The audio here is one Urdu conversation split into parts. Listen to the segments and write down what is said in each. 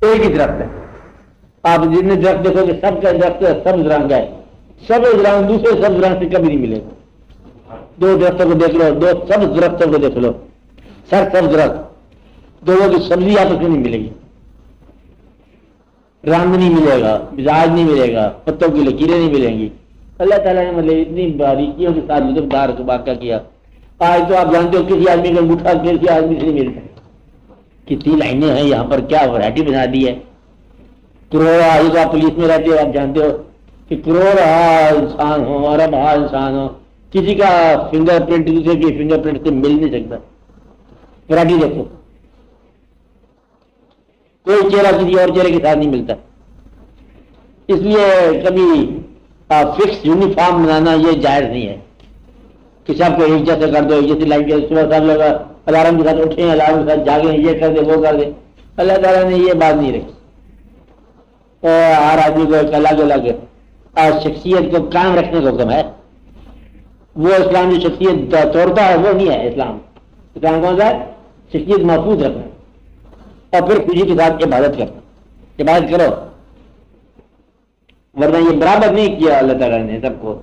ایک ہی درخت ہے. آپ جتنے درخت دیکھو گے سب کا درخت سبز رنگ ہے. سبز رنگ دوسرے سبز رنگ سے کبھی نہیں ملے گا. دو درختوں کو دیکھ لو, دو سبز درختوں کو دیکھ لو, سر سبز درخت, دونوں کی سبزی آپس میں نہیں ملے گی, رنگ نہیں ملے گا, مزاج نہیں ملے گا, پتوں کی لکیریں نہیں ملیں گی. اللہ تعالیٰ نے مطلب اتنی باریکیوں کے ساتھ لطف دار کو واقعہ کیا. آج تو آپ جانتے ہو کسی آدمی کا انگوٹھا کسی آدمی سے نہیں ملتا. کتنی لائنیں ہیں یہاں پر, کیا ورائٹی بنا دی ہے. کروڑا آج آپ پولیس میں رہتے ہو, آپ جانتے ہو کہ کروڑ انسان ہو, ارب انسان ہو, کسی کا فنگر پرنٹ دوسرے کی فنگر پرنٹ سے مل نہیں سکتا. ورائٹی دیکھو, کوئی چہرہ کسی اور چہرے کے ساتھ نہیں ملتا. اس لیے کبھی فکس یونیفارم بنانا یہ جائز نہیں ہے کہ سب کو ایک جیسے کر دو, جیسے لائک صبح سب لوگ الارم کے ساتھ اٹھیں, الارم کے ساتھ جاگیں, یہ کر دے وہ کر دے. اللہ تعالیٰ نے یہ بات نہیں رکھی. ہر آدمی کو ایک الگ الگ شخصیت کو قائم رکھنے کا حکم ہے. وہ اسلام جو شخصیت توڑتا ہے وہ نہیں ہے اسلام. اسلام کون سا ہے؟ شخصیت محفوظ رکھنا اور پھر خوشی کے ساتھ عبادت کرنا. عبادت کرو, ورنہ یہ برابر نہیں کیا اللہ تعالیٰ نے سب کو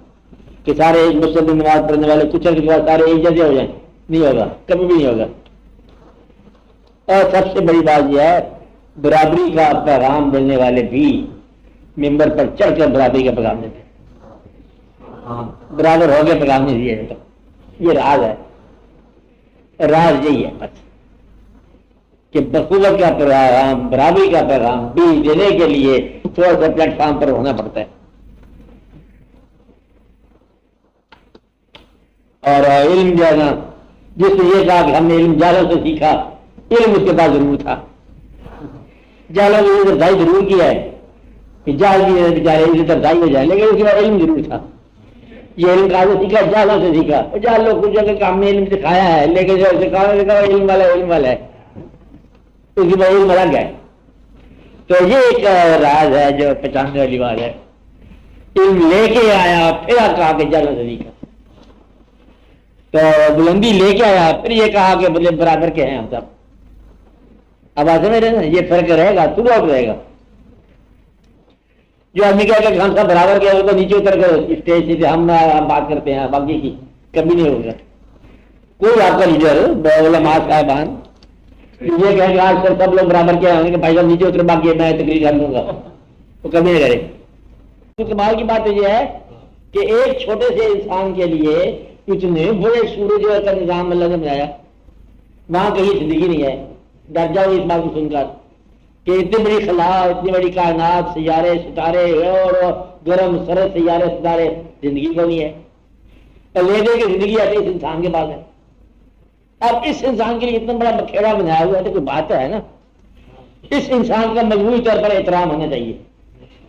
کہ سارے ایک مسجد میں نماز پڑھنے والے کچھ کے بعد سارے ایک جیسے ہو جائیں. نہیں ہوگا, کبھی بھی نہیں ہوگا. اور سب سے بڑی بات یہ ہے, برابری کا پیغام دینے والے بھی ممبر پر چڑھ کر برابری کا پیغام دیتے ہیں. برابر ہو گئے پیغام نہیں دیا جاتا. یہ راز ہے, راز یہی ہے بس کہ بخوبت کا پیغام, برابری کا پیغام بھی دینے کے لیے تھوڑا سا پلیٹ فارم پر ہونا پڑتا ہے. اور علم جو ہے نا, جس نے یہ کہا کہ ہم نے علم جالوں سے سیکھا, علم اس کے پاس ضرور تھا. جالوں نے رسائی ضرور کیا ہے کہ جال بھی بیچارے اس کی رسائی ہو جائے, لیکن اس کے بعد علم ضرور تھا. یہ علم کہاں سے سیکھا؟ جالوں سے سیکھا. جال لوگ کچھ جگہ کام میں علم سکھایا ہے, لیکن جو سکھانا علم والا علم والا ہے, اس کے بعد علم الگ ہے. تو یہ ایک راز ہے جو پہچاننے والی بات ہے. علم لے کے آیا پھر کہا کہ جالوں سے سیکھا, تو بلندی لے کے آیا پھر یہ کہا کہ بولے برابر کے ہیں ہم سب. اب آج سمجھ رہے نا, یہ فرق رہے گا, تو آؤٹ رہے گا. جو آدمی کہے کہ ہم سب برابر کے ہیں, تو نیچے اتر کر اسٹیج سے ہم بات کرتے ہیں, باقی کی کبھی نہیں ہوگا. کوئی آپ کا لیڈر علماء صاحبان یہ کہیں کہ آج کل سب لوگ برابر کے ہیں کہ بھائی صاحب نیچے اتر, باقی میں تقریر کر دوں گا, وہ کبھی نہیں کرے. تو کمال کی بات یہ ہے کہ ایک چھوٹے سے انسان کے لیے اتنے بڑے سورج کا نظام اللہ نے بنایا, وہاں کہیں زندگی نہیں ہے. ڈر جاؤ اس بات کو سن کر کہ اتنی بڑی خلا, اتنی بڑی کائنات, سیارے ستارے اور گرم سرد سیارے ستارے, زندگی کو نہیں ہے. لے دے کہ زندگی ایسے اس انسان کے پاس ہے. اب اس انسان کے لیے اتنا بڑا بکھیڑا بنایا ہوا ہے تو کوئی بات ہے نا. اس انسان کا مجموعی طور پر احترام ہونا چاہیے.